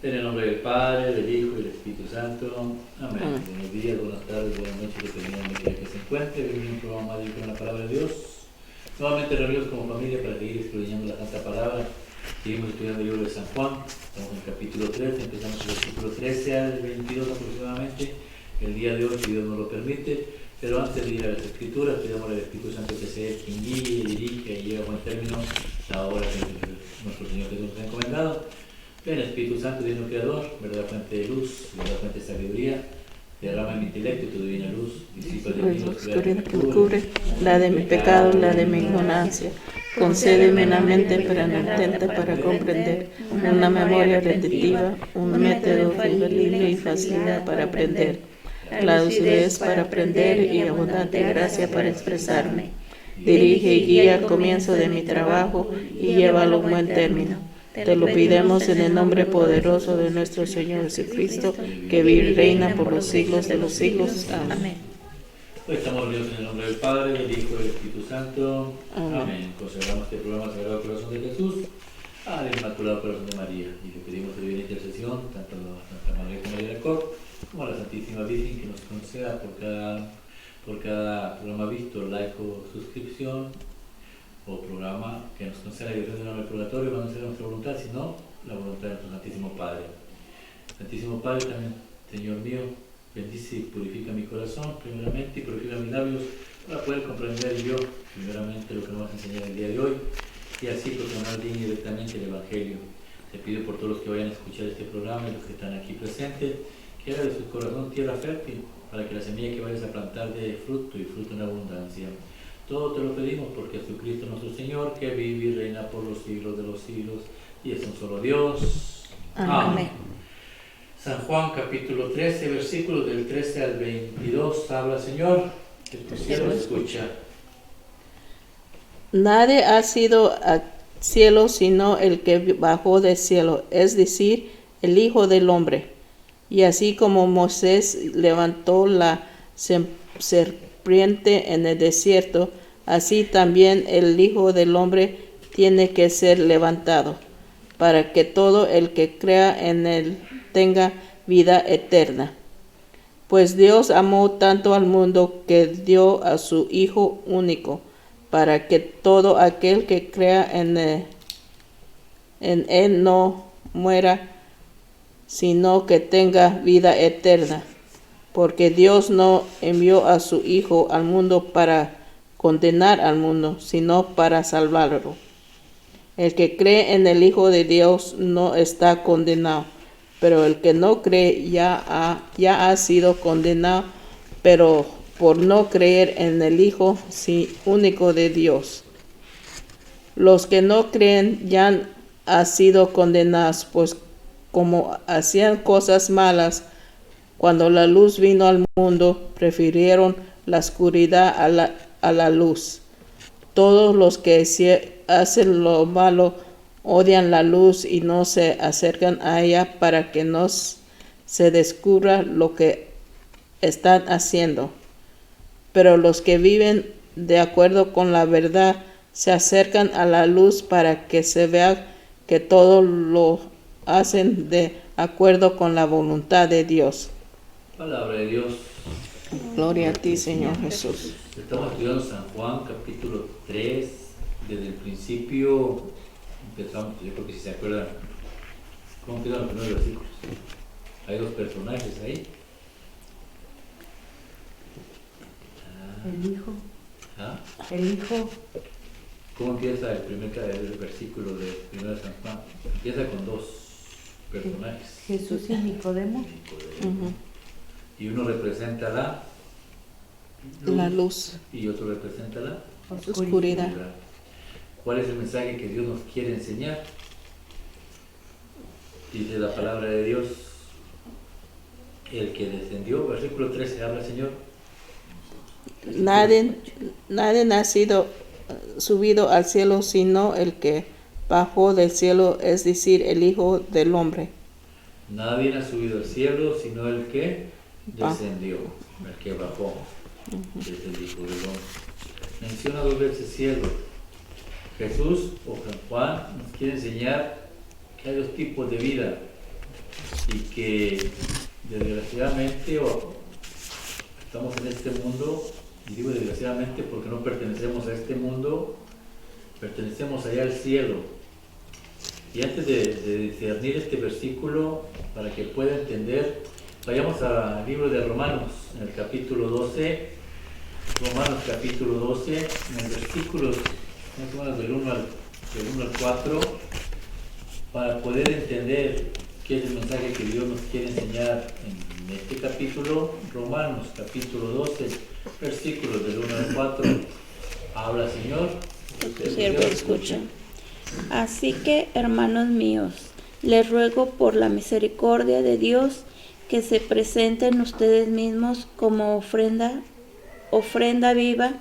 En el nombre del Padre, del Hijo y del Espíritu Santo. Amén. Buenos días, buenas tardes, buenas noches, dependiendo de quiera que se encuentre. Bienvenido a un programa de con la palabra de Dios. Nuevamente reunidos como familia para seguir estudiando la Santa Palabra. Seguimos estudiando el libro de San Juan. Estamos en el capítulo 13, empezamos el versículo 13 al 22 aproximadamente. El día de hoy, si Dios nos lo permite. Pero antes de ir a las Escrituras, pedimos al Espíritu Santo que sea quien guíe, dirige y lleve a buen término la obra que nuestro Señor Jesús nos ha encomendado. Ven, Espíritu Santo, Dios creador, verdad fuente de luz, verdad fuente de sabiduría, derrama en mi intelecto tu divina luz, disipa de mí la oscuridad que me cubre, la de mi pecado, la de mi ignorancia. Concédeme la mente penitente para comprender, una memoria retentiva, un método infalible y facilidad para aprender, la lucidez para aprender y abundante gracia para expresarme. Dirige y guía al comienzo de mi trabajo y llévalo a un buen término. Te lo pidemos en el nombre poderoso de nuestro Señor Jesucristo, que vive y reina por los siglos de los siglos. Amén. Hoy estamos reunidos en el nombre del Padre, del Hijo y del Espíritu Santo. Amén. Consagramos este programa Sagrado Corazón de Jesús al Inmaculado Corazón de María. Y le pedimos de divina intercesión, tanto a Santa María como a María de Cor, como a la Santísima Virgen, que nos conceda por cada programa visto, like o suscripción, o programa que nos conceda la dirección del alma del purgatorio, va a ser nuestra voluntad, sino la voluntad de nuestro Santísimo Padre. Santísimo Padre, también, Señor mío, bendice y purifica mi corazón, primeramente, y purifica mis labios, para poder comprender yo, primeramente, lo que nos vas a enseñar el día de hoy, y así proclamar bien y directamente el Evangelio. Te pido por todos los que vayan a escuchar este programa y los que están aquí presentes, que haga de su corazón tierra fértil, para que la semilla que vayas a plantar dé fruto y fruto en abundancia. Todo te lo pedimos por Jesucristo nuestro Señor, que vive y reina por los siglos de los siglos, y es un solo Dios. Amén. San Juan capítulo 13, versículos del 13 al 22, habla Señor, que tu siervo escucha. Nadie ha sido al cielo sino el que bajó del cielo, es decir, el Hijo del Hombre. Y así como Moisés levantó la serpiente en el desierto, así también el Hijo del Hombre tiene que ser levantado, para que todo el que crea en él tenga vida eterna. Pues Dios amó tanto al mundo que dio a su Hijo único, para que todo aquel que crea en él no muera, sino que tenga vida eterna. Porque Dios no envió a su Hijo al mundo para condenar al mundo, sino para salvarlo. El que cree en el Hijo de Dios no está condenado, pero el que no cree ya ha sido condenado, pero por no creer en el Hijo único de Dios. Los que no creen ya han sido condenados, pues como hacían cosas malas, cuando la luz vino al mundo, prefirieron la oscuridad a la luz. Todos los que hacen lo malo odian la luz y no se acercan a ella para que no se descubra lo que están haciendo. Pero los que viven de acuerdo con la verdad se acercan a la luz para que se vea que todo lo hacen de acuerdo con la voluntad de Dios. Palabra de Dios. Gloria a ti, Señor Jesús. Estamos estudiando San Juan, capítulo 3, desde el principio empezamos, yo creo que si se acuerdan, ¿cómo empiezan los primeros versículos? Hay dos personajes ahí. El Hijo. ¿Ah? El Hijo. ¿Cómo empieza el primer versículo de 1 San Juan? Empieza con dos personajes. Jesús y Nicodemo. Y uno representa la luz y otro representa la oscuridad. ¿Cuál es el mensaje que Dios nos quiere enseñar? Dice la palabra de Dios, el que descendió, versículo 13, habla el Señor. Nadie ha sido subido al cielo sino el que bajó del cielo, es decir, el Hijo del Hombre. Nadie ha subido al cielo sino el que descendió, el que bajó, es el Hijo del Hombre. Menciona dos veces cielo. Jesús o San Juan nos quiere enseñar que hay dos tipos de vida. y que desgraciadamente estamos en este mundo, y digo desgraciadamente porque no pertenecemos a este mundo, pertenecemos allá al cielo. Y antes de discernir este versículo, para que pueda entender, vayamos al libro de Romanos, en el capítulo 12, Romanos capítulo 12, en el versículos más o menos del 1 al 4, para poder entender qué es el mensaje que Dios nos quiere enseñar en este capítulo. Romanos capítulo 12, versículos del 1 al 4. Habla, Señor. Tu siervo escucha. Así que, hermanos míos, les ruego por la misericordia de Dios que se presenten ustedes mismos como ofrenda viva,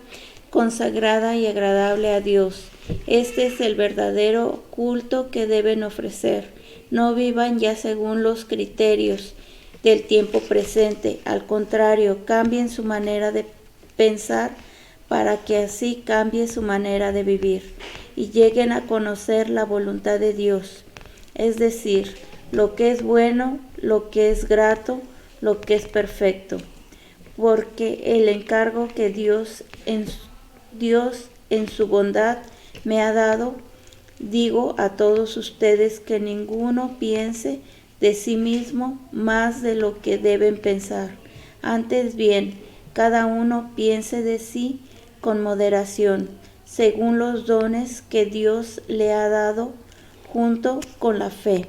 consagrada y agradable a Dios. Este es el verdadero culto que deben ofrecer. No vivan ya según los criterios del tiempo presente. Al contrario, cambien su manera de pensar para que así cambie su manera de vivir y lleguen a conocer la voluntad de Dios, es decir, lo que es bueno, lo que es grato, lo que es perfecto. Porque el encargo que Dios en su bondad me ha dado, digo a todos ustedes que ninguno piense de sí mismo más de lo que deben pensar. Antes bien, cada uno piense de sí con moderación, según los dones que Dios le ha dado junto con la fe,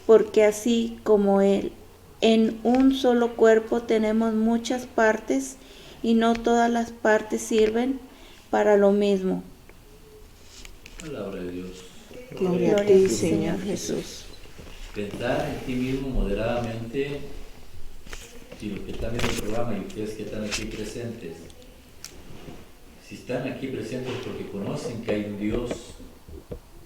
porque así como en un solo cuerpo tenemos muchas partes y no todas las partes sirven para lo mismo. Palabra de Dios. Gloria a ti, Señor Jesús. Pensar en ti mismo moderadamente, y los que están viendo el programa y ustedes que están aquí presentes, si están aquí presentes porque conocen que hay un Dios,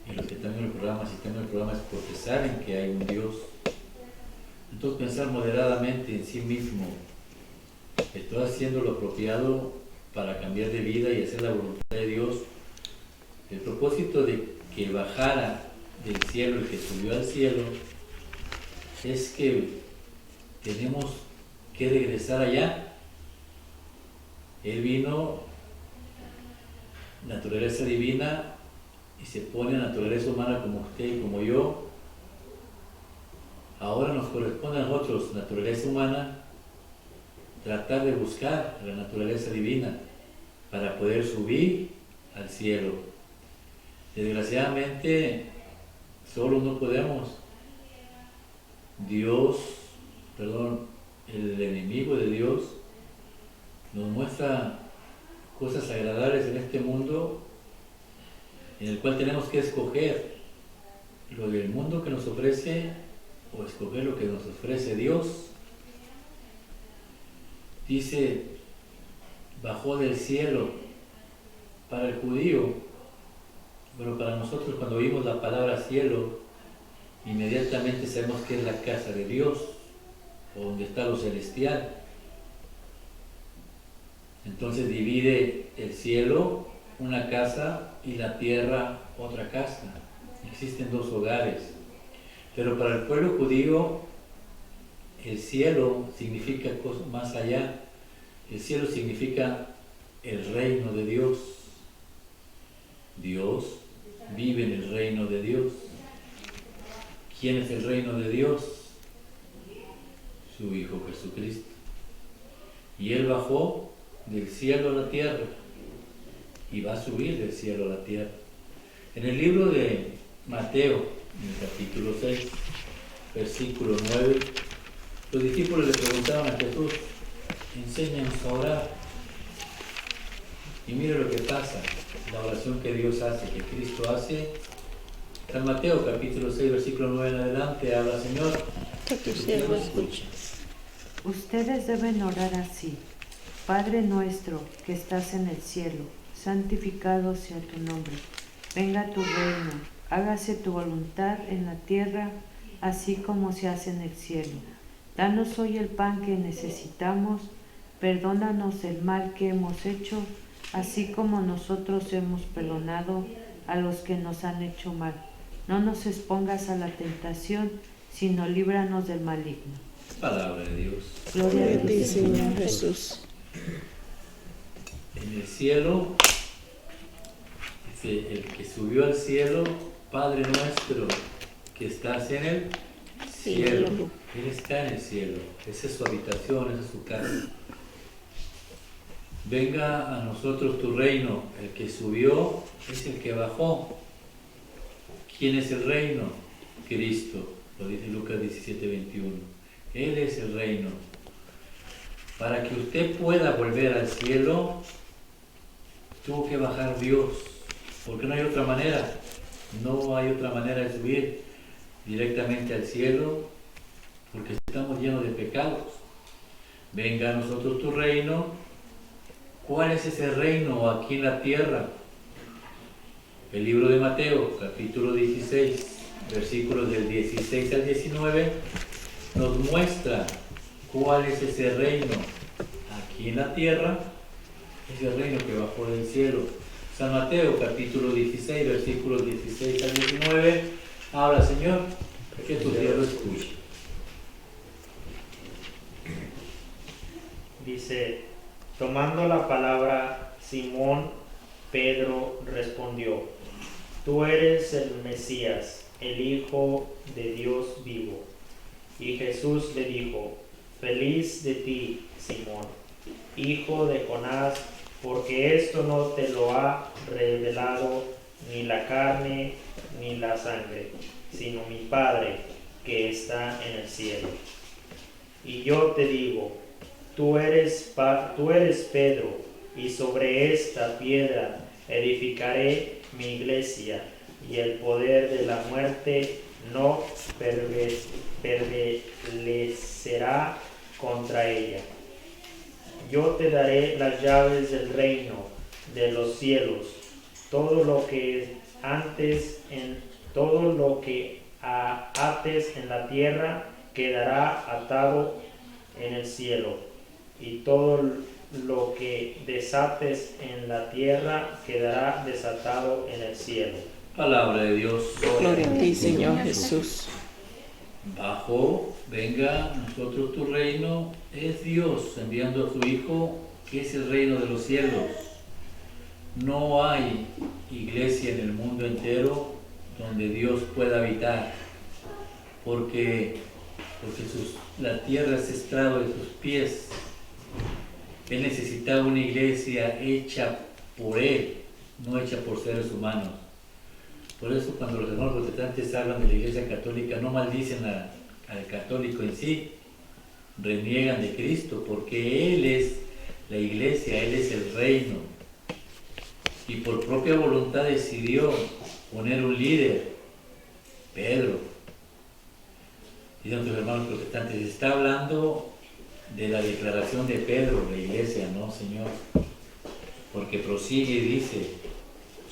y los que están viendo el programa, si están viendo el programa es porque saben que hay un Dios. Entonces pensar moderadamente en sí mismo, estoy haciendo lo apropiado para cambiar de vida y hacer la voluntad de Dios. El propósito de que bajara del cielo y que subió al cielo es que tenemos que regresar allá. Él vino, naturaleza divina, y se pone naturaleza humana como usted y como yo. Ahora nos corresponde a nosotros, naturaleza humana, tratar de buscar la naturaleza divina para poder subir al cielo. Desgraciadamente, solo no podemos. El enemigo de Dios nos muestra cosas agradables en este mundo en el cual tenemos que escoger lo del mundo que nos ofrece o escoger lo que nos ofrece Dios. Dice, bajó del cielo para el judío, pero para nosotros cuando oímos la palabra cielo, inmediatamente sabemos que es la casa de Dios, o donde está lo celestial. Entonces divide el cielo una casa y la tierra otra casa. Existen dos hogares. Pero para el pueblo judío, el cielo significa más allá. El cielo significa el reino de Dios. Dios vive en el reino de Dios. ¿Quién es el reino de Dios? Su Hijo Jesucristo. Y Él bajó del cielo a la tierra y va a subir del cielo a la tierra. En el libro de Mateo, en el capítulo 6, versículo 9, los discípulos le preguntaban a Jesús, enséñanos a orar. Y mire lo que pasa, la oración que Dios hace, que Cristo hace. San Mateo capítulo 6, versículo 9 en adelante, habla, Señor, Que tu siervo escuche. Ustedes deben orar así. Padre nuestro que estás en el cielo, santificado sea tu nombre. Venga tu reino, hágase tu voluntad en la tierra, así como se hace en el cielo. Danos hoy el pan que necesitamos, perdónanos el mal que hemos hecho, así como nosotros hemos perdonado a los que nos han hecho mal. No nos expongas a la tentación, sino líbranos del maligno. Palabra de Dios. Gloria Gloria a a ti, ti, Señor Jesús. En el cielo, dice, el que subió al cielo, Padre nuestro, que estás en el cielo. Él está en el cielo. Esa es su habitación, esa es su casa. Venga a nosotros tu reino. El que subió es el que bajó. ¿Quién es el reino? Cristo. Lo dice Lucas 17:21. Él es el reino. Para que usted pueda volver al cielo, tuvo que bajar Dios. Porque no hay otra manera. No hay otra manera de subir directamente al cielo, porque estamos llenos de pecados. Venga a nosotros tu reino. ¿Cuál es ese reino aquí en la tierra? El libro de Mateo, capítulo 16, versículos del 16 al 19, nos muestra cuál es ese reino aquí en la tierra, ese reino que bajó del cielo. San Mateo, capítulo 16, versículos 16 al 19, habla, Señor, que tu siervo escuche. Dice, tomando la palabra, Simón Pedro respondió, tú eres el Mesías, el Hijo de Dios vivo. Y Jesús le dijo, feliz de ti, Simón, hijo de Jonás, porque esto no te lo ha revelado ni la carne ni la sangre, sino mi Padre que está en el cielo. Y yo te digo, tú eres Pedro, y sobre esta piedra edificaré mi iglesia, y el poder de la muerte no prevalecerá contra ella. Yo te daré las llaves del reino de los cielos. Todo lo que ates en la tierra quedará atado en el cielo, y todo lo que desates en la tierra quedará desatado en el cielo. Palabra de Dios. Gloria a ti, Señor Jesús. Bajo, venga a nosotros tu reino, es Dios enviando a su Hijo, que es el reino de los cielos. No hay iglesia en el mundo entero donde Dios pueda habitar, porque la tierra es estrado de sus pies. Él necesitaba una iglesia hecha por Él, no hecha por seres humanos. Por eso cuando los hermanos protestantes hablan de la iglesia católica, no maldicen al católico en sí, reniegan de Cristo, porque Él es la iglesia, Él es el reino. Y por propia voluntad decidió poner un líder, Pedro. Dicen los hermanos protestantes, está hablando de la declaración de Pedro, la iglesia, no, Señor, porque prosigue y dice,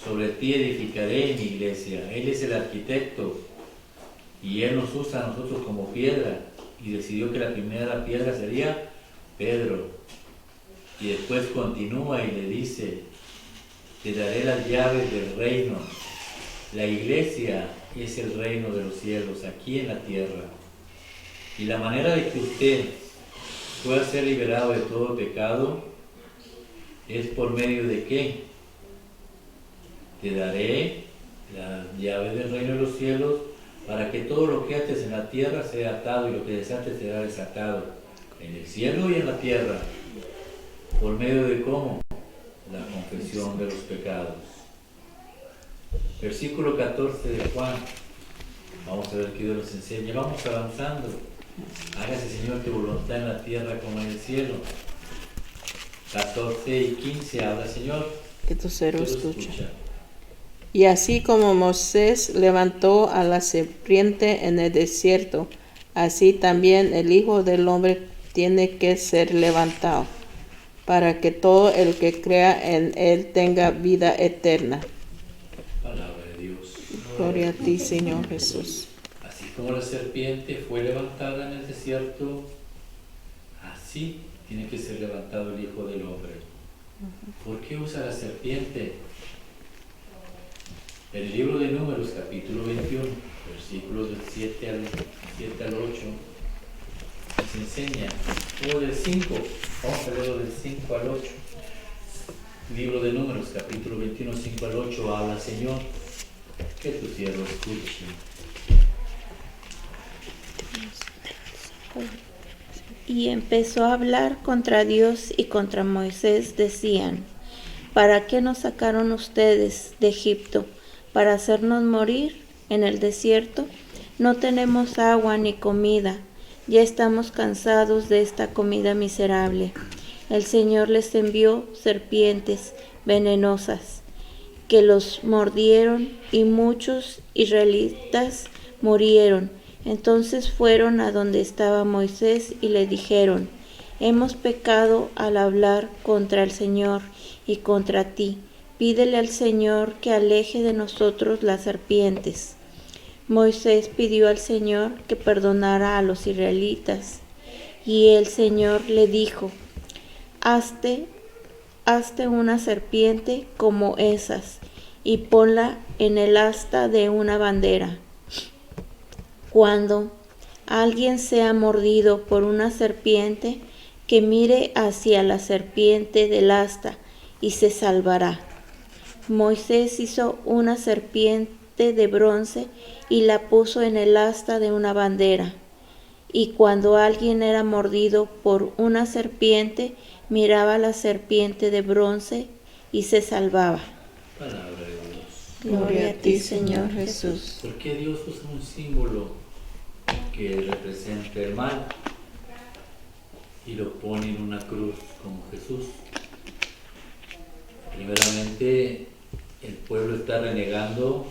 sobre ti edificaré mi iglesia. Él es el arquitecto y Él nos usa a nosotros como piedra, y decidió que la primera piedra sería Pedro, y después continúa y le dice, te daré las llaves del reino. La iglesia es el reino de los cielos aquí en la tierra, y la manera de que usted pueda ser liberado de todo pecado es por medio de ¿qué? Te daré las llaves del reino de los cielos, para que todo lo que ates en la tierra sea atado, y lo que desates será desatado en el cielo y en la tierra. ¿Por medio de cómo? La confesión de los pecados. Versículo 14 de Juan. Vamos a ver qué Dios nos enseña. Vamos avanzando. Hágase, Señor, tu voluntad en la tierra como en el cielo. 14 y 15 habla, Señor. Que tu siervo escucha. Y así como Moisés levantó a la serpiente en el desierto, así también el Hijo del Hombre tiene que ser levantado, para que todo el que crea en Él tenga vida eterna. Palabra de Dios. Gloria a ti, Señor Jesús. Así como la serpiente fue levantada en el desierto, así tiene que ser levantado el Hijo del Hombre. ¿Por qué usa la serpiente? En el libro de Números, capítulo 21, versículos del 7 al 8, nos enseña, o del 5, vamos a leerlo del 5 al 8. Libro de Números, capítulo 21, 5 al 8, habla Señor, que tu siervo escuche. Y empezó a hablar contra Dios y contra Moisés, decían: ¿Para qué nos sacaron ustedes de Egipto? ¿Para hacernos morir en el desierto? No tenemos agua ni comida, ya estamos cansados de esta comida miserable. El Señor les envió serpientes venenosas que los mordieron y muchos israelitas murieron. Entonces fueron a donde estaba Moisés y le dijeron: hemos pecado al hablar contra el Señor y contra ti. Pídele al Señor que aleje de nosotros las serpientes. Moisés pidió al Señor que perdonara a los israelitas, y el Señor le dijo: hazte una serpiente como esas y ponla en el asta de una bandera. Cuando alguien sea mordido por una serpiente, que mire hacia la serpiente del asta y se salvará. Moisés hizo una serpiente de bronce y la puso en el asta de una bandera. Y cuando alguien era mordido por una serpiente, miraba la serpiente de bronce y se salvaba. Palabra de Dios. Gloria a ti, Señor Jesús. ¿Por qué Dios usa un símbolo que representa el mal y lo pone en una cruz como Jesús? Primeramente, el pueblo está renegando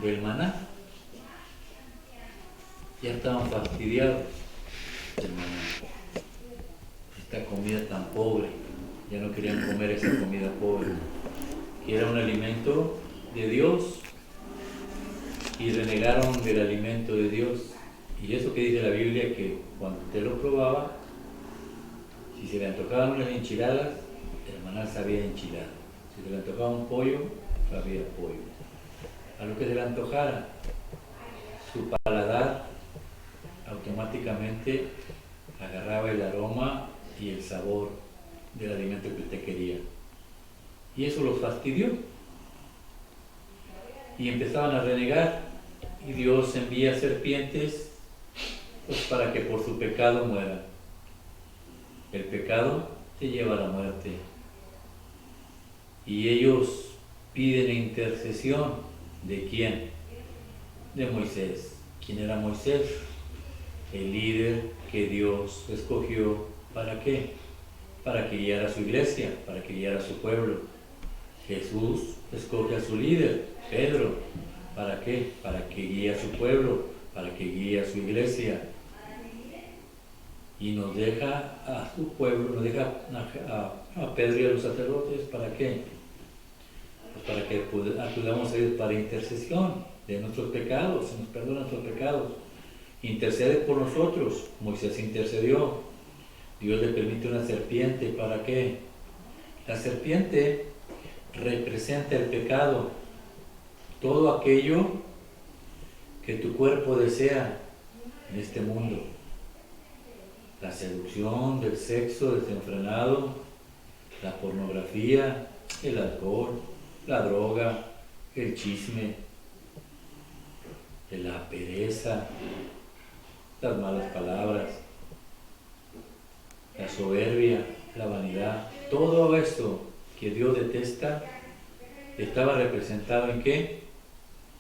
del maná. Ya estaban fastidiados del maná. Esta comida tan pobre, ya no querían comer esa comida pobre, que era un alimento de Dios, y renegaron del alimento de Dios. Y eso que dice la Biblia, que cuando usted lo probaba, si se le antojaban unas enchiladas, el maná sabía enchilado. Si se le antojaba un pollo, sabía pollo. A lo que se le antojara, su paladar automáticamente agarraba el aroma y el sabor del alimento que usted quería. Y eso los fastidió. Y empezaban a renegar. Y Dios envía serpientes, pues, para que por su pecado mueran. El pecado te lleva a la muerte. Y ellos piden intercesión. ¿De quién? De Moisés. ¿Quién era Moisés? El líder que Dios escogió. ¿Para qué? Para que guiara a su iglesia, para que guiara a su pueblo. Jesús escoge a su líder, Pedro. ¿Para qué? Para que guíe a su pueblo, para que guíe a su iglesia. Y nos deja a su pueblo, nos deja a Pedro y a los sacerdotes. ¿Para qué? Pues para que acudamos a ellos para intercesión de nuestros pecados, se nos perdonan nuestros pecados. Intercede por nosotros. Moisés intercedió. Dios le permite una serpiente. ¿Para qué? La serpiente representa el pecado. Todo aquello que tu cuerpo desea en este mundo. La seducción del sexo desenfrenado, la pornografía, el alcohol, la droga, el chisme, la pereza, las malas palabras, la soberbia, la vanidad. Todo esto que Dios detesta estaba representado ¿en qué?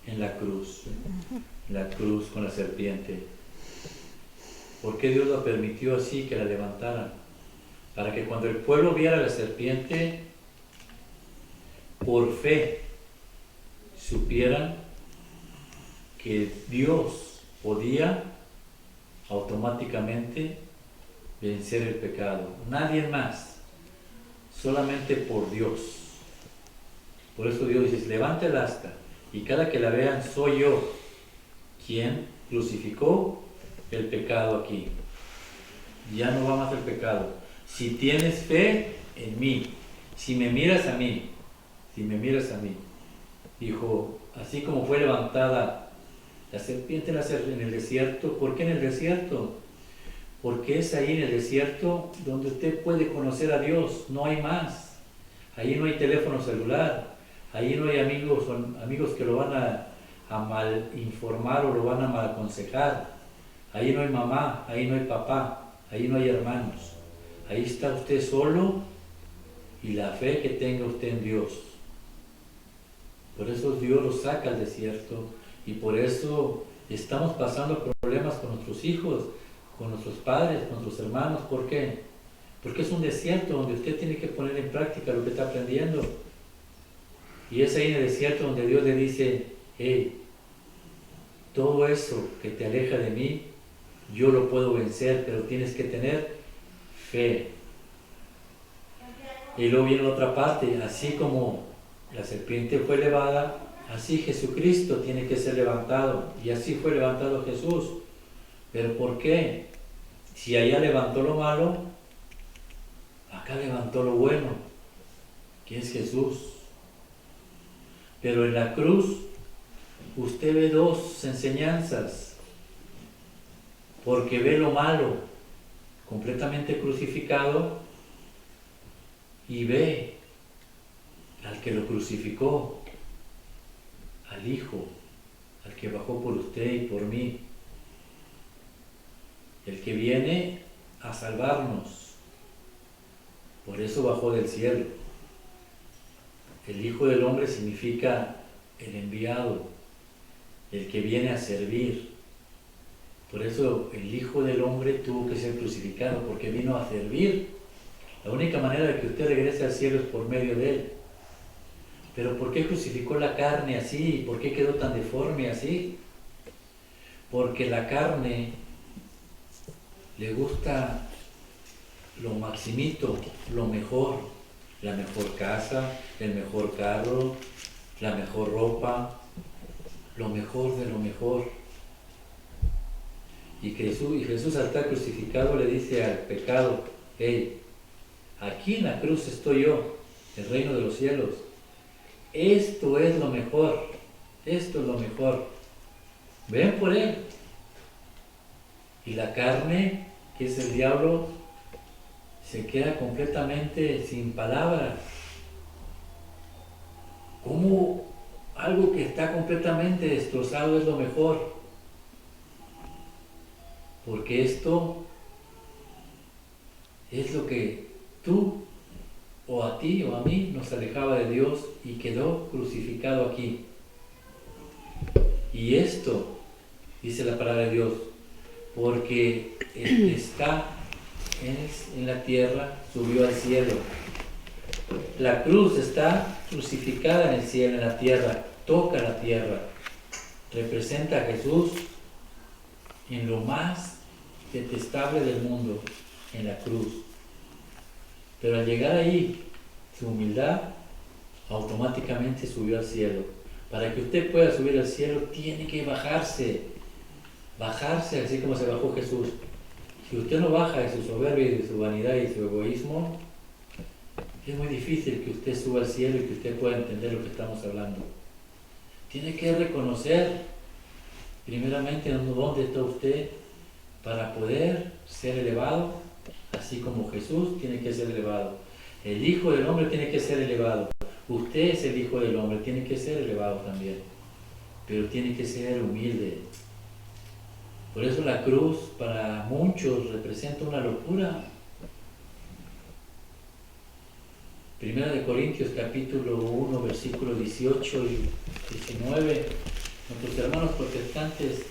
En la cruz. La cruz con la serpiente. ¿Por qué Dios lo permitió así, que la levantaran? Para que cuando el pueblo viera la serpiente, por fe, supieran que Dios podía automáticamente vencer el pecado. Nadie más, solamente por Dios. Por eso Dios dice: levanta el asta, y cada que la vean, soy yo quien crucificó el pecado aquí. Ya no va más el pecado. Si tienes fe en mí, si me miras a mí, dijo, así como fue levantada La serpiente nace en el desierto. ¿Por qué en el desierto? Porque es ahí en el desierto donde usted puede conocer a Dios, no hay más. Ahí no hay teléfono celular, ahí no hay amigos que lo van a mal informar o lo van a mal aconsejar. Ahí no hay mamá, ahí no hay papá, ahí no hay hermanos. Ahí está usted solo y la fe que tenga usted en Dios. Por eso Dios lo saca al desierto y por eso estamos pasando problemas con nuestros hijos, con nuestros padres, con nuestros hermanos. ¿Por qué? Porque es un desierto donde usted tiene que poner en práctica lo que está aprendiendo. Y es ahí en el desierto donde Dios le dice, hey, todo eso que te aleja de mí, yo lo puedo vencer, pero tienes que tener fe. Y luego viene la otra parte, así como la serpiente fue elevada, así Jesucristo tiene que ser levantado. Y así fue levantado Jesús. ¿Pero por qué? Si allá levantó lo malo, acá levantó lo bueno, que es Jesús. Pero en la cruz usted ve dos enseñanzas, porque ve lo malo completamente crucificado y ve al que lo crucificó, al Hijo, al que bajó por usted y por mí, el que viene a salvarnos. Por eso bajó del cielo. El Hijo del Hombre significa el enviado, el que viene a servir. Por eso el Hijo del Hombre tuvo que ser crucificado, porque vino a servir. La única manera de que usted regrese al cielo es por medio de Él. Pero ¿por qué crucificó la carne así? ¿Por qué quedó tan deforme así? Porque la carne le gusta lo maximito, lo mejor, la mejor casa, el mejor carro, la mejor ropa, lo mejor de lo mejor. Y Jesús al estar crucificado le dice al pecado, hey, aquí en la cruz estoy yo, el reino de los cielos. Esto es lo mejor, esto es lo mejor. Ven por Él. Y la carne, que es el diablo, se queda completamente sin palabras. ¿Cómo algo que está completamente destrozado es lo mejor? Porque esto es lo que tú o a ti o a mí nos alejaba de Dios y quedó crucificado aquí. Y esto, dice la palabra de Dios, porque el que está en la tierra subió al cielo. La cruz está crucificada en el cielo, en la tierra, toca la tierra, representa a Jesús en lo más detestable del mundo, en la cruz. Pero al llegar ahí, su humildad automáticamente subió al cielo. Para que usted pueda subir al cielo, tiene que bajarse así como se bajó Jesús. Si usted no baja de su soberbia y de su vanidad y de su egoísmo, es muy difícil que usted suba al cielo y que usted pueda entender lo que estamos hablando. Tiene que reconocer primeramente dónde está usted para poder ser elevado, así como Jesús tiene que ser elevado. El Hijo del Hombre tiene que ser elevado. Usted es el Hijo del Hombre, tiene que ser elevado también, pero tiene que ser humilde. Por eso la cruz para muchos representa una locura. Primera de Corintios capítulo 1, versículos 18 y 19. Nuestros hermanos protestantes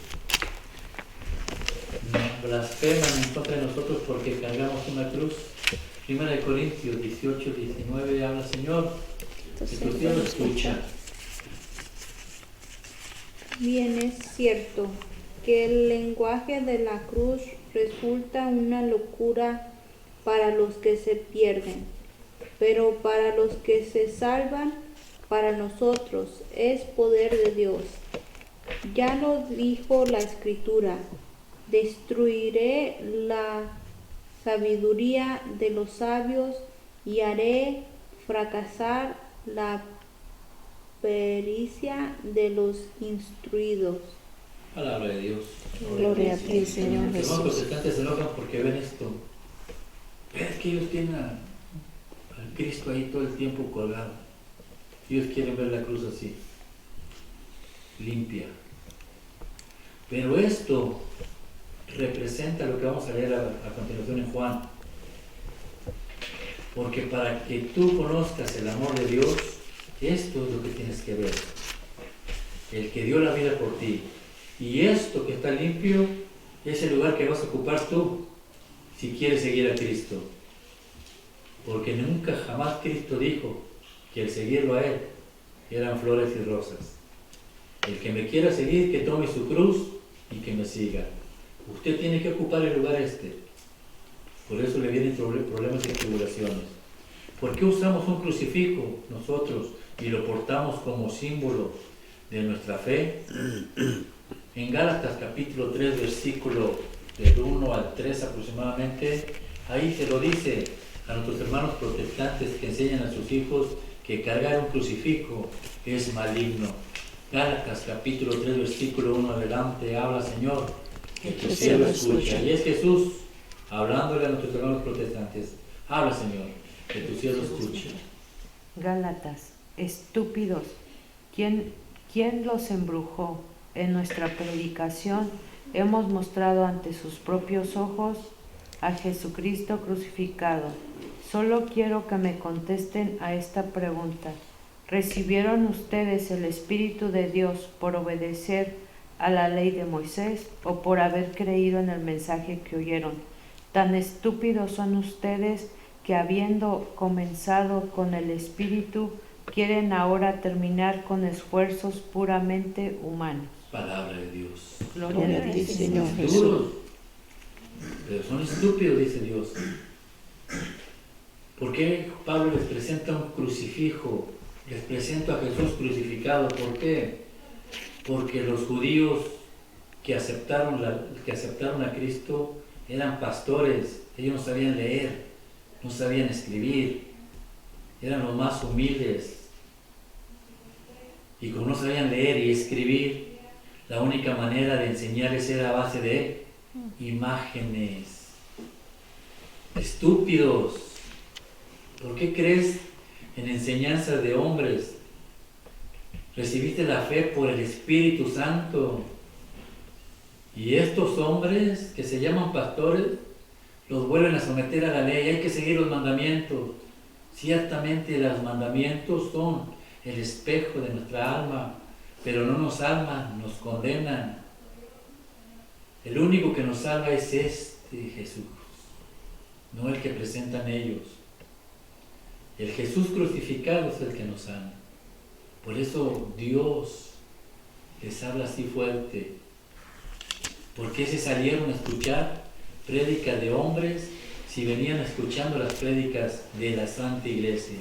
blasfeman en contra de nosotros porque cargamos una cruz. Primera de Corintios 18, 19 habla Señor, que tu Dios lo escucha. Bien es cierto que el lenguaje de la cruz resulta una locura para los que se pierden, pero para los que se salvan, para nosotros es poder de Dios. Ya nos dijo la Escritura, destruiré la sabiduría de los sabios y haré fracasar la pericia de los instruidos. Palabra de Dios. Gloria a ti, Señor Los hermanos Jesús. protestantes se enojan porque ven esto. Es que ellos tienen al Cristo ahí todo el tiempo colgado. Ellos quieren ver la cruz así, limpia. Pero esto representa lo que vamos a leer a continuación en Juan. Porque para que tú conozcas el amor de Dios, esto es lo que tienes que ver. El que dio la vida por ti. Y esto que está limpio es el lugar que vas a ocupar tú si quieres seguir a Cristo. Porque nunca jamás Cristo dijo que el seguirlo a Él eran flores y rosas. El que me quiera seguir, que tome su cruz y que me siga. Usted tiene que ocupar el lugar este. Por eso le vienen problemas y tribulaciones. ¿Por qué usamos un crucifijo nosotros y lo portamos como símbolo de nuestra fe? En Gálatas capítulo 3, versículo del 1 al 3 aproximadamente, ahí se lo dice a nuestros hermanos protestantes que enseñan a sus hijos que cargar un crucifijo es maligno. Gálatas capítulo 3, versículo 1 adelante, habla, Señor, que tu siervo escucha. Y es Jesús hablándole a nuestros hermanos protestantes. Habla, Señor, que tu siervo escuche. Gálatas, estúpidos, ¿quién los embrujó? En nuestra predicación hemos mostrado ante sus propios ojos a Jesucristo crucificado. Solo quiero que me contesten a esta pregunta. ¿Recibieron ustedes el Espíritu de Dios por obedecer a la ley de Moisés o por haber creído en el mensaje que oyeron? Tan estúpidos son ustedes que habiendo comenzado con el Espíritu, quieren ahora terminar con esfuerzos puramente humanos. Palabra de Dios. Gloria a ti, Señor Jesús. Duros, pero son estúpidos, dice Dios. ¿Por qué Pablo les presenta un crucifijo? Les presenta a Jesús crucificado. ¿Por qué? Porque los judíos que aceptaron a Cristo eran pastores. Ellos no sabían leer, no sabían escribir, eran los más humildes. Y como no sabían leer y escribir, la única manera de enseñarles era a base de imágenes. Estúpidos. ¿Por qué crees en enseñanzas de hombres? Recibiste la fe por el Espíritu Santo. Y estos hombres que se llaman pastores los vuelven a someter a la ley. Hay que seguir los mandamientos. Ciertamente los mandamientos son el espejo de nuestra alma, pero no nos salvan, nos condenan. El único que nos salva es este Jesús, no el que presentan ellos. El Jesús crucificado es el que nos sana. Por eso Dios les habla así fuerte. ¿Por qué se salieron a escuchar prédicas de hombres si venían escuchando las prédicas de la Santa Iglesia?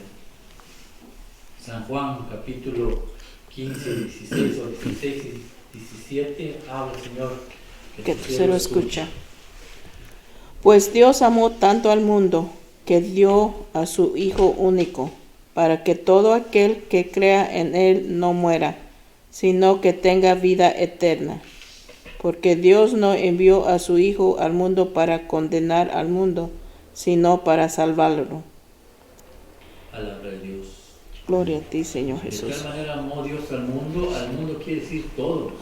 San Juan capítulo 15, 16 o 16 y 17, habla, Señor, Que tu siervo escucha. Pues Dios amó tanto al mundo que dio a su Hijo único, para que todo aquel que crea en Él no muera, sino que tenga vida eterna. Porque Dios no envió a su Hijo al mundo para condenar al mundo, sino para salvarlo. Palabra de Dios. Gloria a ti, Señor De Jesús. tal manera amó Dios al mundo quiere decir todos,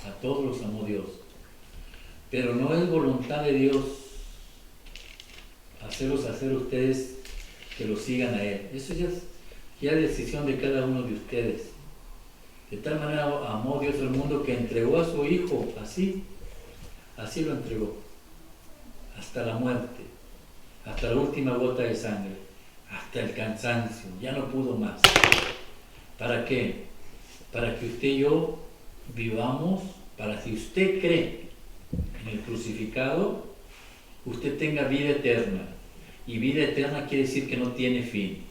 a todos los amó Dios. Pero no es voluntad de Dios hacerlos hacer ustedes que lo sigan a Él. Eso ya es decisión de cada uno de ustedes. De tal manera amó Dios al mundo que entregó a su Hijo, así lo entregó, hasta la muerte, hasta la última gota de sangre, hasta el cansancio, ya no pudo más. ¿Para qué? Para que usted y yo vivamos, para que usted cree en el crucificado, usted tenga vida eterna. Y vida eterna quiere decir que no tiene fin,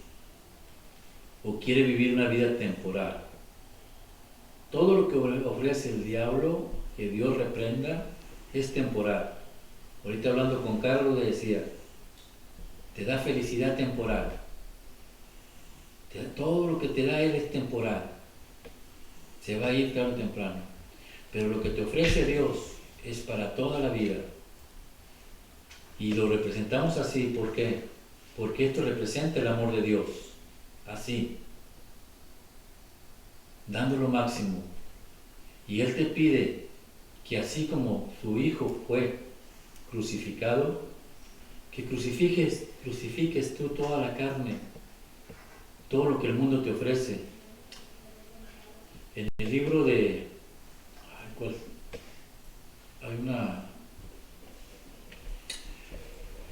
o quiere vivir una vida temporal. Todo lo que ofrece el diablo, que Dios reprenda, es temporal. Ahorita hablando con Carlos le decía, te da felicidad temporal. Todo lo que te da Él es temporal. Se va a ir tarde o temprano. Pero lo que te ofrece Dios es para toda la vida. Y lo representamos así, ¿por qué? Porque esto representa el amor de Dios, así, dando lo máximo. Y Él te pide que así como su Hijo fue crucificado, que crucifiques tú toda la carne, todo lo que el mundo te ofrece. En el libro de...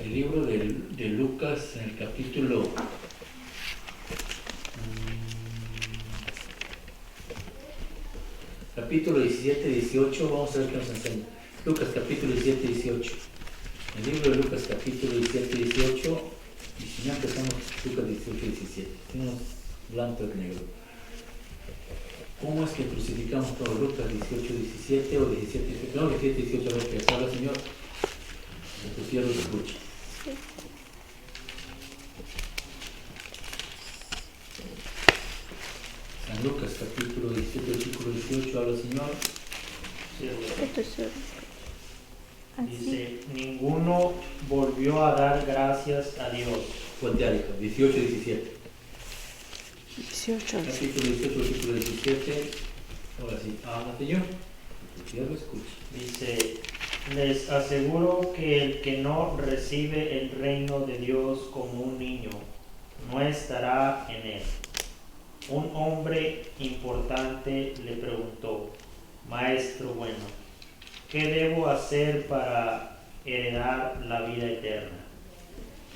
El libro de Lucas, en el capítulo... capítulo 17, 18, vamos a ver qué nos enseña. Lucas capítulo 17, 18. El libro de Lucas capítulo 17, 18, y si no empezamos Lucas 18, 17. Tenemos blanco y negro. ¿Cómo es que crucificamos todo? Lucas 18, 17 o 17, 18? No, 17, 18, a ver qué habla, Señor. Que tu siervo escuche. San Lucas capítulo 17, versículo 18, habla, Señor. Dice, ninguno volvió a dar gracias a Dios. Fuente Árica, 18, 17. 18. Capítulo 18, versículo 17. Ahora sí, habla, Señor. Que Dios lo escuche. Dice, les aseguro que el que no recibe el reino de Dios como un niño, no estará en él. Un hombre importante le preguntó, Maestro bueno, ¿qué debo hacer para heredar la vida eterna?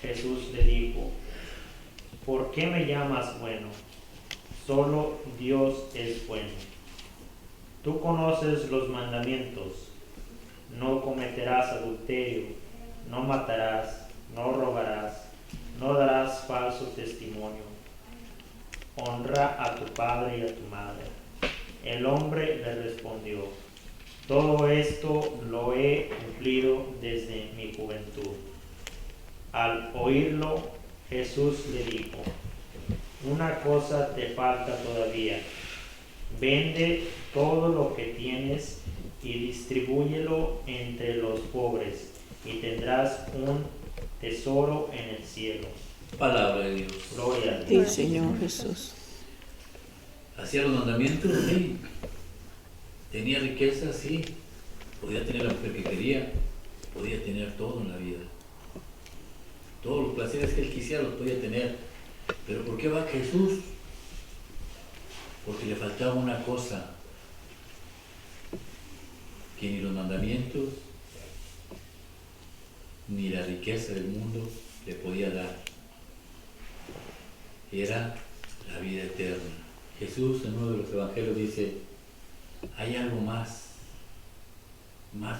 Jesús le dijo, ¿por qué me llamas bueno? Solo Dios es bueno. Tú conoces los mandamientos. No cometerás adulterio, no matarás, no robarás, no darás falso testimonio. Honra a tu padre y a tu madre. El hombre le respondió, todo esto lo he cumplido desde mi juventud. Al oírlo, Jesús le dijo, una cosa te falta todavía. Vende todo lo que tienes y distribúyelo entre los pobres y tendrás un tesoro en el cielo. Palabra de Dios. Gloria a Sí, Dios. Señor Jesús. Hacía los mandamientos, sí. Tenía riqueza, sí. Podía tener la mujer que quería. Podía tener todo en la vida. Todos los placeres que él quisiera los podía tener. Pero ¿por qué va Jesús? Porque le faltaba una cosa que ni los mandamientos ni la riqueza del mundo le podía dar. Era la vida eterna. Jesús en uno de los evangelios dice, hay algo más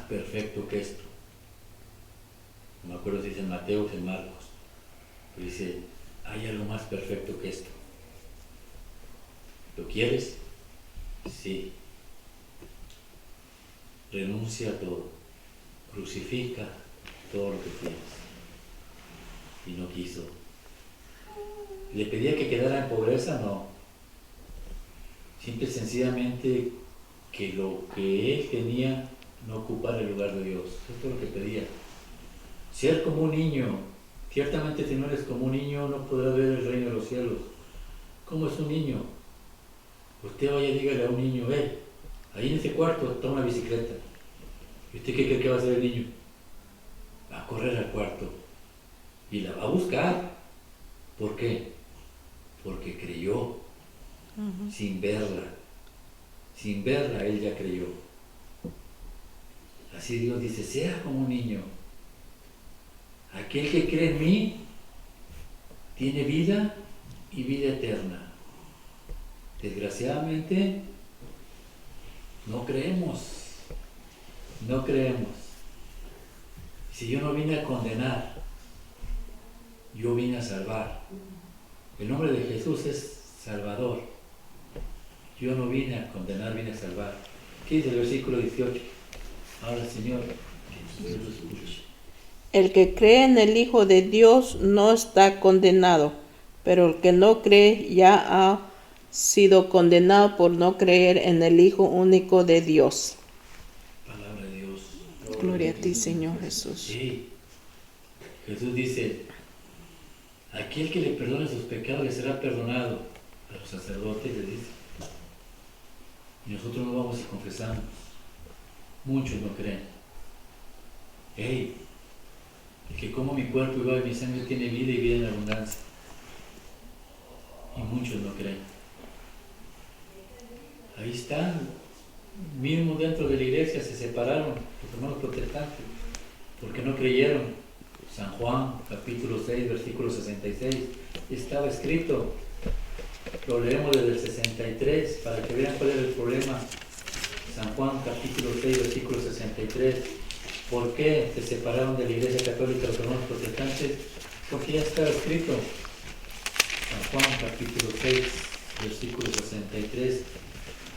perfecto que esto. No me acuerdo si es en Mateo o en Marcos, pero dice, hay algo más perfecto que esto. ¿Lo quieres? Sí. Renuncia a todo, crucifica todo lo que tienes. Y no quiso. ¿Le pedía que quedara en pobreza? No. Simple y sencillamente que lo que él tenía no ocupara el lugar de Dios. Esto es lo que pedía. Ser como un niño. Ciertamente si no eres como un niño no podrás ver el reino de los cielos. ¿Cómo es un niño? Usted vaya y dígale a un niño, ahí en ese cuarto está una bicicleta. ¿Y usted qué cree que va a hacer el niño? Va a correr al cuarto y la va a buscar. ¿Por qué? Porque creyó, sin verla. Sin verla, él ya creyó. Así Dios dice, sea como un niño. Aquel que cree en mí tiene vida y vida eterna. Desgraciadamente, no creemos. Si yo no vine a condenar, yo vine a salvar. El nombre de Jesús es Salvador. Yo no vine a condenar, vine a salvar. ¿Qué dice el versículo 18? Ahora, Señor, que Dios lo escuche. El que cree en el Hijo de Dios no está condenado, pero el que no cree ya ha sido condenado por no creer en el Hijo único de Dios. Gloria a ti, Señor Jesús. Sí. Jesús dice, aquel que le perdone sus pecados le será perdonado. A los sacerdotes le dice. Y nosotros no vamos y confesamos. Muchos no creen. Hey, el que coma mi cuerpo y bebe mi sangre tiene vida y vida en abundancia. Y muchos no creen. Ahí están, mismo dentro de la iglesia se separaron los hermanos protestantes porque no creyeron. San Juan, capítulo 6, versículo 66, estaba escrito. Lo leemos desde el 63 para que vean cuál era el problema. San Juan, capítulo 6, versículo 63. ¿Por qué se separaron de la iglesia católica los hermanos protestantes? Porque ya estaba escrito. San Juan, capítulo 6, versículo 63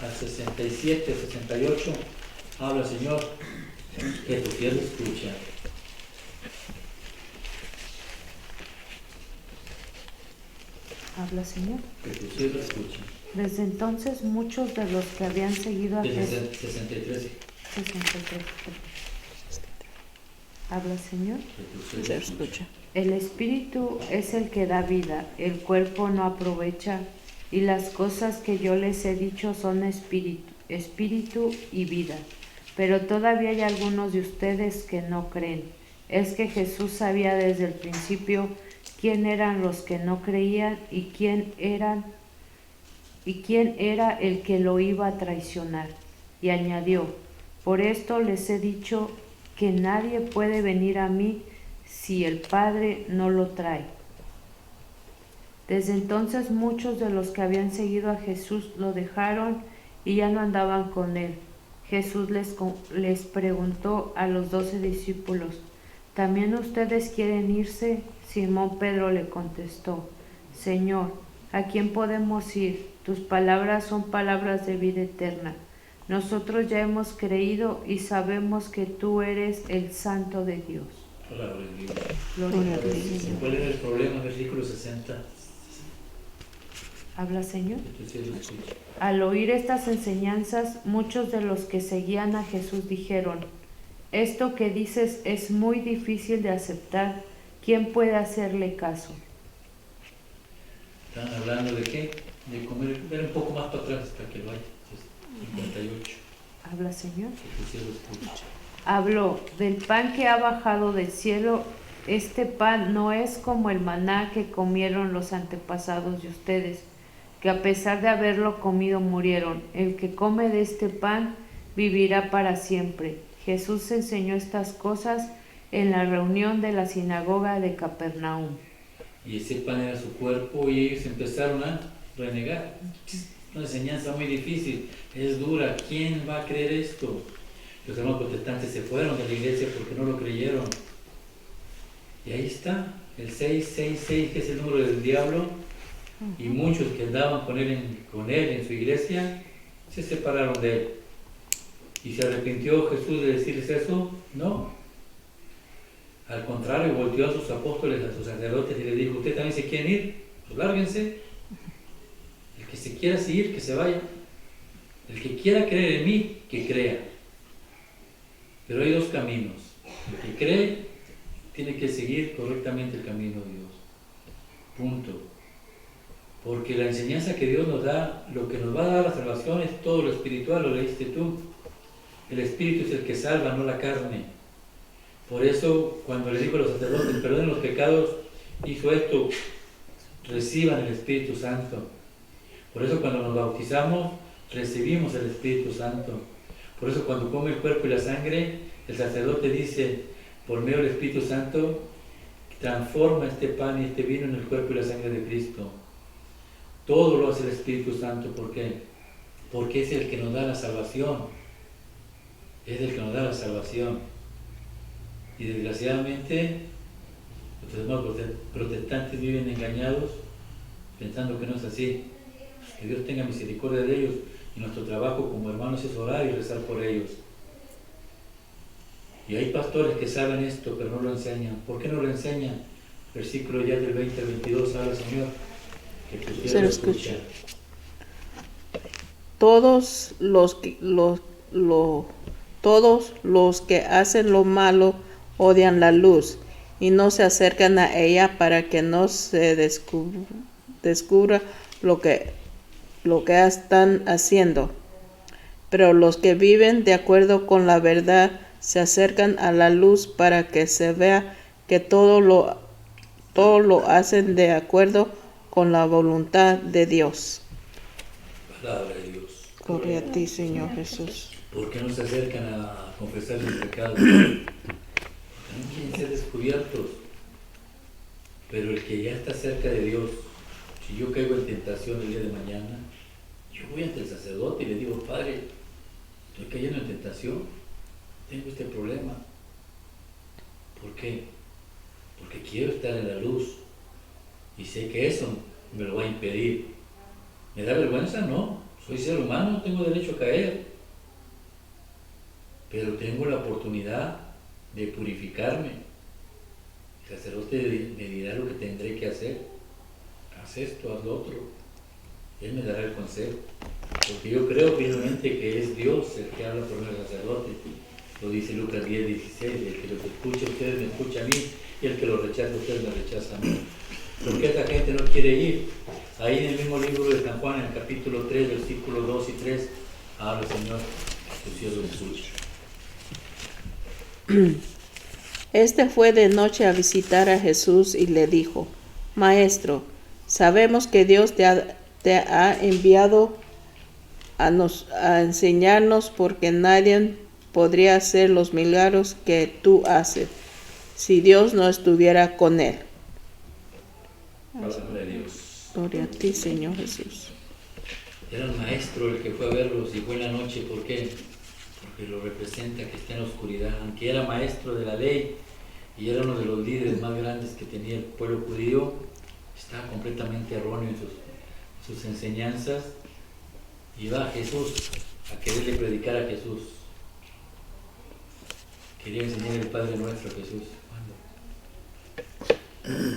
al 67, 68, habla, Señor, que tu siervo escucha. Habla, Señor. Que tu siervo escucha. Desde entonces muchos de los que habían seguido a Jesús... 63. 63. Habla, Señor. Que tu Se siervo escucha. El espíritu es el que da vida, el cuerpo no aprovecha, y las cosas que yo les he dicho son espíritu y vida. Pero todavía hay algunos de ustedes que no creen. Es que Jesús sabía desde el principio quién eran los que no creían y quién era el que lo iba a traicionar. Y añadió, por esto les he dicho que nadie puede venir a mí si el Padre no lo trae. Desde entonces muchos de los que habían seguido a Jesús lo dejaron y ya no andaban con él. Jesús les preguntó a los 12 discípulos, ¿también ustedes quieren irse? Simón Pedro le contestó, Señor, ¿a quién podemos ir? Tus palabras son palabras de vida eterna. Nosotros ya hemos creído y sabemos que tú eres el Santo de Dios. Palabra de Dios. Gloria a ti, Señor. ¿Cuál era el problema? Versículo 60. Habla, Señor. Que tu siervo escucha. Al oír estas enseñanzas, muchos de los que seguían a Jesús dijeron, esto que dices es muy difícil de aceptar. ¿Quién puede hacerle caso? ¿Están hablando de qué? De comer. Ver un poco más para atrás para que lo vaya. 58. Habla, Señor. Que tu siervo escucha. Habló del pan que ha bajado del cielo. Este pan no es como el maná que comieron los antepasados de ustedes, que a pesar de haberlo comido murieron. El que come de este pan vivirá para siempre. Jesús enseñó estas cosas en la reunión de la sinagoga de Capernaum. Y ese pan era su cuerpo y ellos empezaron a renegar. Una enseñanza muy difícil, es dura. ¿Quién va a creer esto? Los hermanos protestantes se fueron de la iglesia porque no lo creyeron. Y ahí está, el 666, que es el número del diablo, y muchos que andaban con él en su iglesia, se separaron de él. ¿Y se arrepintió Jesús de decirles eso? No. Al contrario, volteó a sus apóstoles, a sus sacerdotes y les dijo, ¿ustedes también se quieren ir? Pues lárguense. El que se quiera seguir, que se vaya. El que quiera creer en mí, que crea. Pero hay dos caminos. El que cree tiene que seguir correctamente el camino de Dios. Punto. Porque la enseñanza que Dios nos da, lo que nos va a dar la salvación es todo lo espiritual, lo leíste tú. El espíritu es el que salva, no la carne. Por eso, cuando le dijo a los sacerdotes, perdonen los pecados, hizo esto, reciban el Espíritu Santo. Por eso cuando nos bautizamos, recibimos el Espíritu Santo. Por eso cuando come el cuerpo y la sangre, el sacerdote dice, por medio del Espíritu Santo, transforma este pan y este vino en el cuerpo y la sangre de Cristo. Todo lo hace el Espíritu Santo. ¿Por qué? Porque es el que nos da la salvación. Es el que nos da la salvación. Y desgraciadamente, los hermanos protestantes viven engañados, pensando que no es así. Que Dios tenga misericordia de ellos. Y nuestro trabajo como hermanos es orar y rezar por ellos. Y hay pastores que saben esto, pero no lo enseñan. ¿Por qué no lo enseñan? Versículo ya del 20 al 22, habla, Señor, que tu siervo escucha. Todos los Todos los que hacen lo malo odian la luz y no se acercan a ella para que no se descubra lo que están haciendo. Pero los que viven de acuerdo con la verdad se acercan a la luz para que se vea que todo lo hacen de acuerdo con la voluntad de Dios. Palabra de Dios. Gloria a ti, Señor Jesús. ¿Por qué no se acercan a confesar sus pecados? Porque no quieren ser descubiertos. Pero el que ya está cerca de Dios, si yo caigo en tentación el día de mañana, yo voy ante el sacerdote y le digo, Padre, estoy cayendo en tentación, tengo este problema. ¿Por qué? Porque quiero estar en la luz y sé que eso me lo va a impedir. ¿Me da vergüenza? No. Soy ser humano, tengo derecho a caer. Pero tengo la oportunidad de purificarme. El sacerdote me dirá lo que tendré que hacer. Haz esto, haz lo otro. Él me dará el consejo. Porque yo creo firmemente que es Dios el que habla por el sacerdote. Lo dice Lucas 10, 16. El que los escucha a ustedes me escucha a mí. Y el que los rechaza a ustedes me rechaza a mí. ¿Por qué esta gente no quiere ir? Ahí en el mismo libro de San Juan, en el capítulo 3, versículos 2 y 3, habla el Señor, tu siervo escucha. Este fue de noche a visitar a Jesús y le dijo, Maestro, sabemos que Dios te ha enviado a enseñarnos porque nadie podría hacer los milagros que tú haces si Dios no estuviera con él. Palabra de Dios. Gloria a ti, Señor Jesús. Era el maestro el que fue a verlos y fue en la noche. ¿Por qué? Porque lo representa que está en la oscuridad. Aunque era maestro de la ley y era uno de los líderes más grandes que tenía el pueblo judío, estaba completamente erróneo en sus enseñanzas. Y va a Jesús a quererle predicar a Jesús. Quería enseñar el Padre Nuestro a Jesús. ¿Cuándo?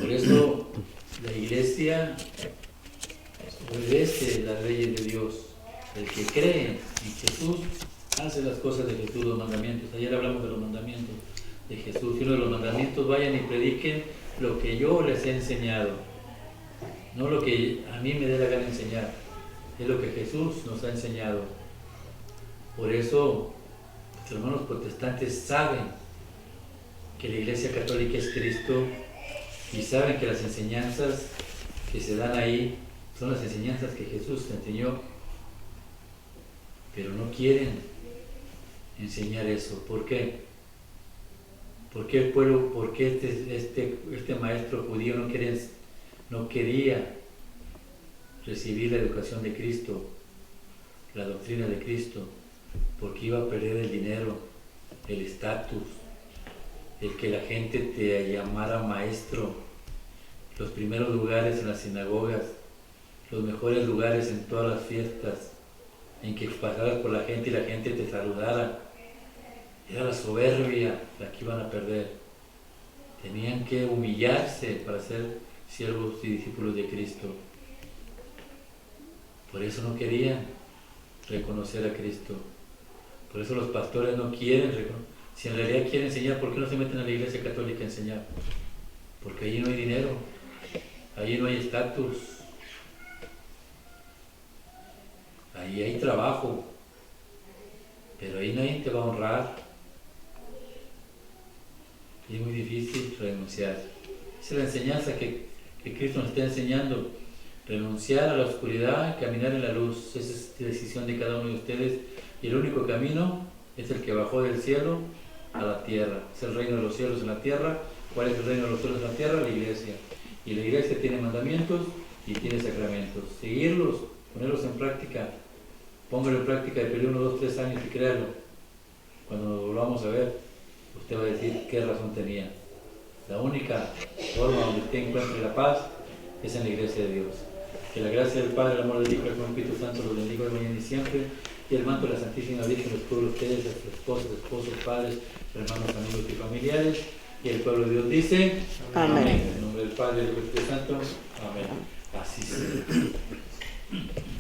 Por eso la iglesia obedece las leyes de Dios. El que cree en Jesús hace las cosas de Jesús, los mandamientos. Ayer hablamos de los mandamientos de Jesús. Y uno de los mandamientos, vayan y prediquen lo que yo les he enseñado. No lo que a mí me dé la gana enseñar. Es lo que Jesús nos ha enseñado. Por eso los hermanos protestantes saben que la Iglesia Católica es Cristo y saben que las enseñanzas que se dan ahí son las enseñanzas que Jesús enseñó, pero no quieren enseñar eso. ¿Por qué? ¿Por qué el pueblo, por qué este maestro judío no quería recibir la educación de Cristo, la doctrina de Cristo? Porque iba a perder el dinero, el estatus, el que la gente te llamara maestro, los primeros lugares en las sinagogas, los mejores lugares en todas las fiestas, en que pasaras por la gente y la gente te saludara. Era la soberbia la que iban a perder. Tenían que humillarse para ser siervos y discípulos de Cristo. Por eso no querían reconocer a Cristo. Por eso los pastores no quieren reconocer. Si en realidad quieren enseñar, ¿por qué no se meten a la Iglesia Católica a enseñar? Porque allí no hay dinero, allí no hay estatus, allí hay trabajo, pero ahí nadie te va a honrar. Y es muy difícil renunciar. Esa es la enseñanza que Cristo nos está enseñando. Renunciar a la oscuridad, caminar en la luz. Esa es la decisión de cada uno de ustedes. Y el único camino es el que bajó del cielo a la tierra. Es el reino de los cielos en la tierra. ¿Cuál es el reino de los cielos en la tierra? La iglesia. Y la iglesia tiene mandamientos y tiene sacramentos. Seguirlos, ponerlos en práctica. Póngalo en práctica de periodo 1, 2, 3 años y créalo. Cuando nos volvamos a ver, usted va a decir qué razón tenía. La única forma donde usted encuentre la paz es en la iglesia de Dios. Que la gracia del Padre, el amor del Hijo y el Espíritu Santo los bendiga hoy, mañana y siempre. Y el manto de la Santísima Virgen los cubra ustedes, a sus esposas, esposos, padres, hermanos, amigos y familiares. Y el pueblo de Dios dice: Amén. En nombre del Padre y del Espíritu Santo. Amén. Así sea.